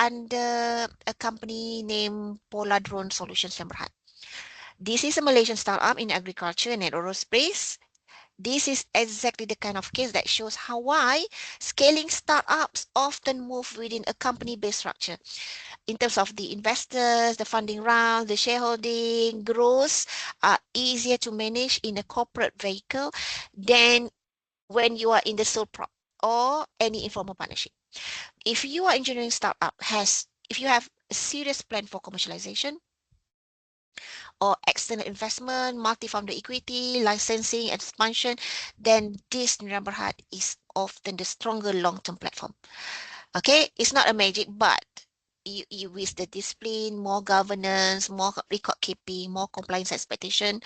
under a company named Polar Drone Solutions Berhad. This is a Malaysian startup in agriculture and aerospace. This is exactly the kind of case that shows why scaling startups often move within a company-based structure. In terms of the investors, the funding round, the shareholding, growth are easier to manage in a corporate vehicle than when you are in the sole prop or any informal partnership. If you are engineering startup if you have a serious plan for commercialization or external investment, multi-founder equity, licensing, expansion, then this Nirang Berhad is often the stronger long-term platform. Okay, it's not a magic, but you with the discipline, more governance, more record keeping, more compliance expectation.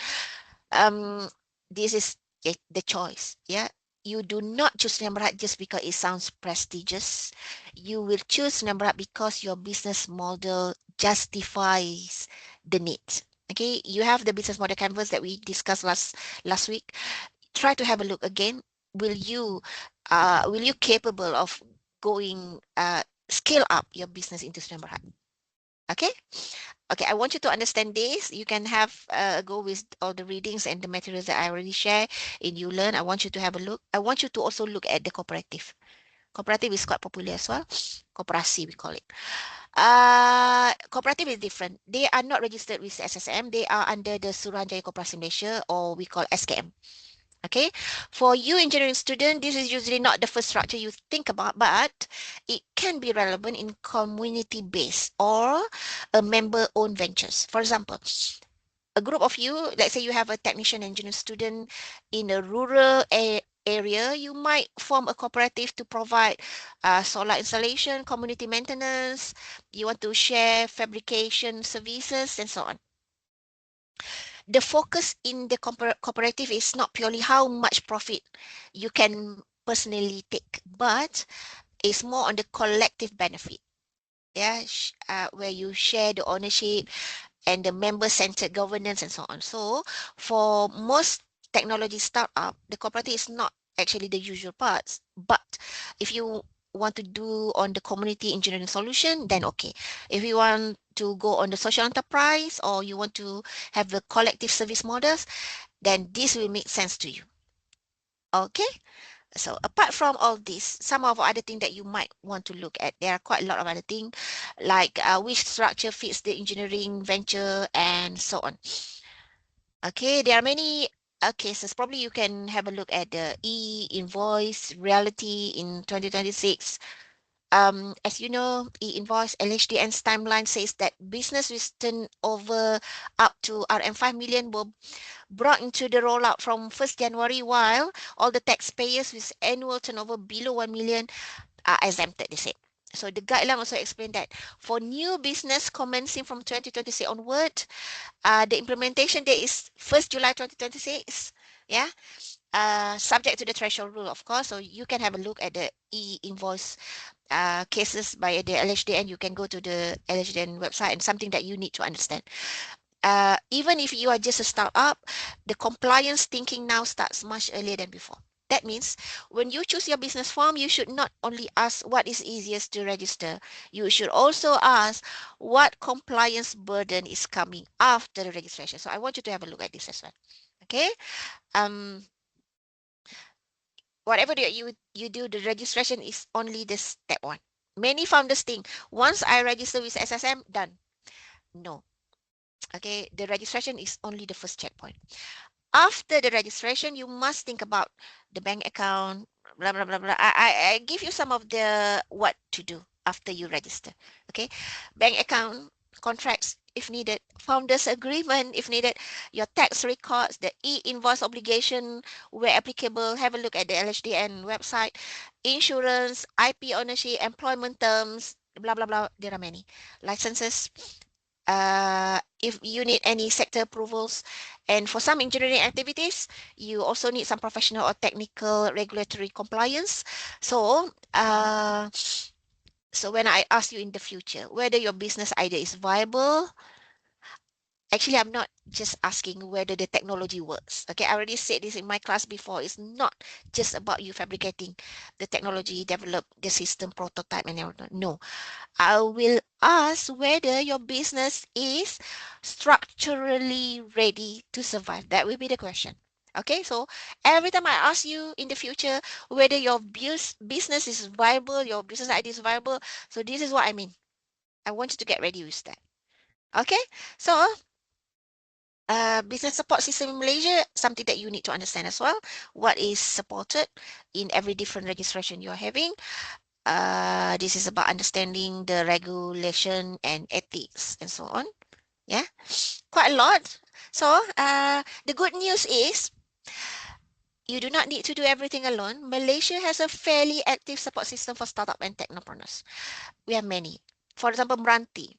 This is the choice. Yeah, you do not choose Nirang just because it sounds prestigious. You will choose Nirang because your business model justifies the need. Okay, you have the business model canvas that we discussed last week. Try to have a look again. Will you capable of going scale up your business into Snapchat? Okay. Okay, I want you to understand this. You can have go with all the readings and the materials that I already share in You Learn. I want you to have a look. I want you to also look at the cooperative. Cooperative is quite popular as well. Kooperasi, we call it. Cooperative is different. They are not registered with SSM. They are under the Suruhanjaya Koperasi Malaysia, or we call SKM. Okay, for you engineering student, this is usually not the first structure you think about, but it can be relevant in community-based or a member-owned ventures. For example, a group of you, let's say you have a technician engineering student in a rural area, you might form a cooperative to provide solar installation, community maintenance. You want to share fabrication services and so on. The focus in the cooperative is not purely how much profit you can personally take, but it's more on the collective benefit. Yeah, where you share the ownership and the member-centered governance and so on. So for most technology startup, the cooperative is not actually the usual parts. But if you want to do on the community engineering solution, then okay. If you want to go on the social enterprise or you want to have the collective service models, then this will make sense to you. Okay. So apart from all this, some of other things that you might want to look at, there are quite a lot of other things, like which structure fits the engineering venture and so on. Okay, there are many cases. Probably you can have a look at the e-invoice reality in 2026. As you know, e-invoice LHDN's timeline says that business with turnover up to RM5 million will brought into the rollout from 1st January, while all the taxpayers with annual turnover below 1 million are exempted, they said. So the guideline also explained that for new business commencing from 2026 onward, the implementation date is 1st July 2026. Yeah. Subject to the threshold rule, of course. So you can have a look at the e-invoice cases by the LHDN. You can go to the LHDN website, and something that you need to understand. Even if you are just a startup, the compliance thinking now starts much earlier than before. That means when you choose your business form, you should not only ask what is easiest to register, you should also ask what compliance burden is coming after the registration. So I want you to have a look at this as well. Okay. Whatever that you do, the registration is only the step one. Many founders think once I register with SSM, done. No. Okay, the registration is only the first checkpoint. After the registration, you must think about the bank account, blah, blah, blah, blah. I give you some of the what to do after you register. Okay, bank account, contracts if needed, founders agreement if needed, your tax records, the e-invoice obligation where applicable. Have a look at the LHDN website, insurance, IP ownership, employment terms, blah, blah, blah. There are many licenses. If you need any sector approvals, and for some engineering activities, you also need some professional or technical regulatory compliance. So, so when I ask you in the future whether your business idea is viable, Actually, I'm not just asking whether the technology works. Okay, I already said this in my class before. It's not just about you fabricating the technology, develop the system, prototype, and everything. No, I will ask whether your business is structurally ready to survive. That will be the question. Okay, so every time I ask you in the future whether your business is viable, your business idea is viable, so this is what I mean. I want you to get ready with that. Okay, so business support system in Malaysia, something that you need to understand as well. What is supported in every different registration you're having. This is about understanding the regulation and ethics and so on. Yeah, quite a lot. So, the good news is you do not need to do everything alone. Malaysia has a fairly active support system for startup and technopreneurs. We have many. For example, Meranti.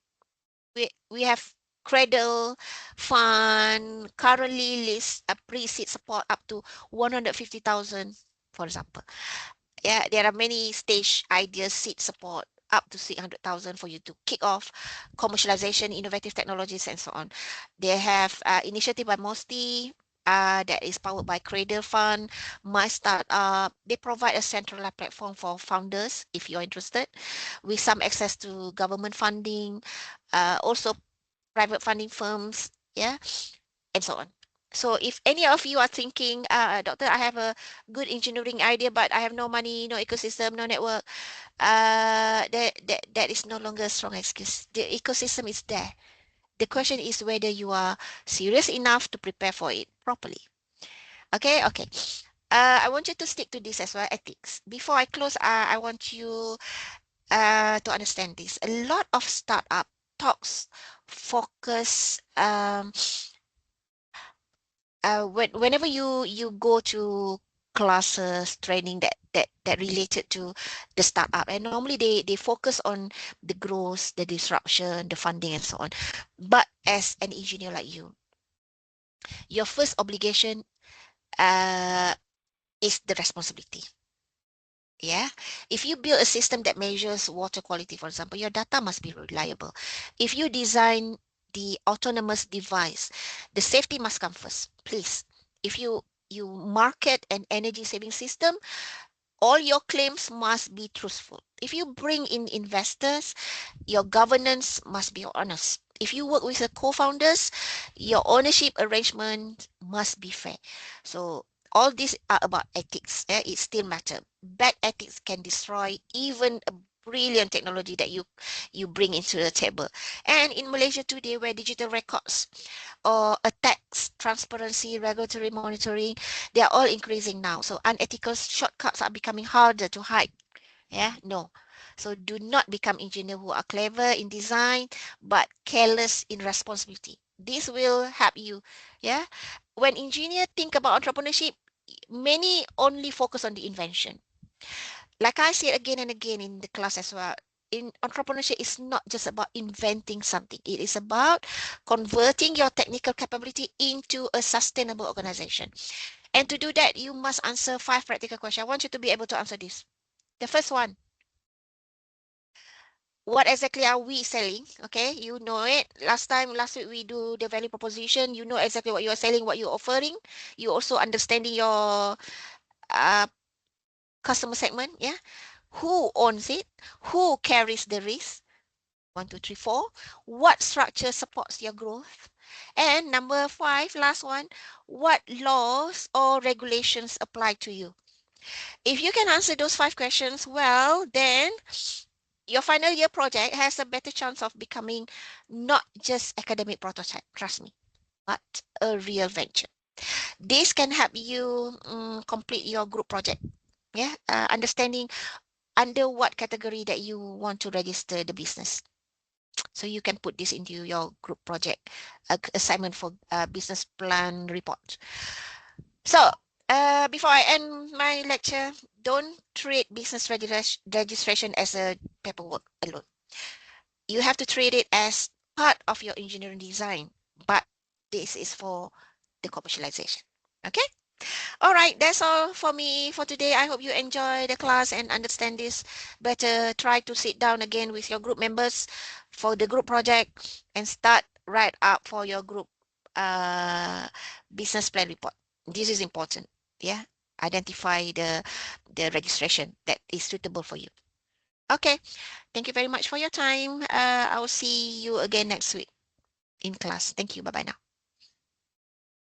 We have Cradle Fund currently lists a pre-seed support up to 150,000, for example. Yeah, there are many stage ideas, seed support up to 600,000 for you to kick off commercialization, innovative technologies, and so on. They have initiative by Mosti. That is powered by Cradle Fund, My Startup. They provide a centralized platform for founders if you're interested, with some access to government funding, also private funding firms, yeah, and so on. So if any of you are thinking, doctor, I have a good engineering idea, but I have no money, no ecosystem, no network, that is no longer a strong excuse. The ecosystem is there. The question is whether you are serious enough to prepare for it properly. Okay, okay. I want you to stick to this as well, ethics. Before I close, I want you to understand this. A lot of startup talks focus whenever you go to classes training that related to the startup, and normally they focus on the growth, the disruption, the funding, and so on. But as an engineer like you, your first obligation uh is the responsibility. Yeah. If you build a system that measures water quality, for example, your data must be reliable. If you design the autonomous device, the safety must come first, please. If you market an energy saving system, all your claims must be truthful. If you bring in investors, your governance must be honest. If you work with the co-founders, your ownership arrangement must be fair. So all these are about ethics. It still matter. Bad ethics can destroy even a brilliant technology that you bring into the table. And in Malaysia today, where digital records or attacks, transparency, regulatory monitoring, they are all increasing now. So unethical shortcuts are becoming harder to hide. Yeah, no. So do not become engineer who are clever in design but careless in responsibility. This will help you. Yeah. When engineer think about entrepreneurship, many only focus on the invention. Like I said again and again in the class as well, in entrepreneurship is not just about inventing something. It is about converting your technical capability into a sustainable organization. And to do that, you must answer 5 practical questions. I want you to be able to answer this. The first one, what exactly are we selling? Okay, you know it. Last week we do the value proposition. You know exactly what you are selling, what you're offering. You also understanding your uh, customer segment. Yeah, who owns it? Who carries the risk? One, two, three, four. What structure supports your growth? And number 5, last one, what laws or regulations apply to you? If you can answer those 5 questions well, then your final year project has a better chance of becoming not just academic prototype, trust me, but a real venture. This can help you complete your group project. Yeah, understanding under what category that you want to register the business. So you can put this into your group project assignment for business plan report. So before I end my lecture, don't treat business registration as a paperwork alone. You have to treat it as part of your engineering design, but this is for the commercialization. Okay? All right, that's all for me for today. I hope you enjoy the class and understand this better. Try to sit down again with your group members for the group project and start write up for your group business plan report. This is important. Yeah. Identify the registration that is suitable for you. Okay. Thank you very much for your time. I will see you again next week in class. Thank you. Bye bye now.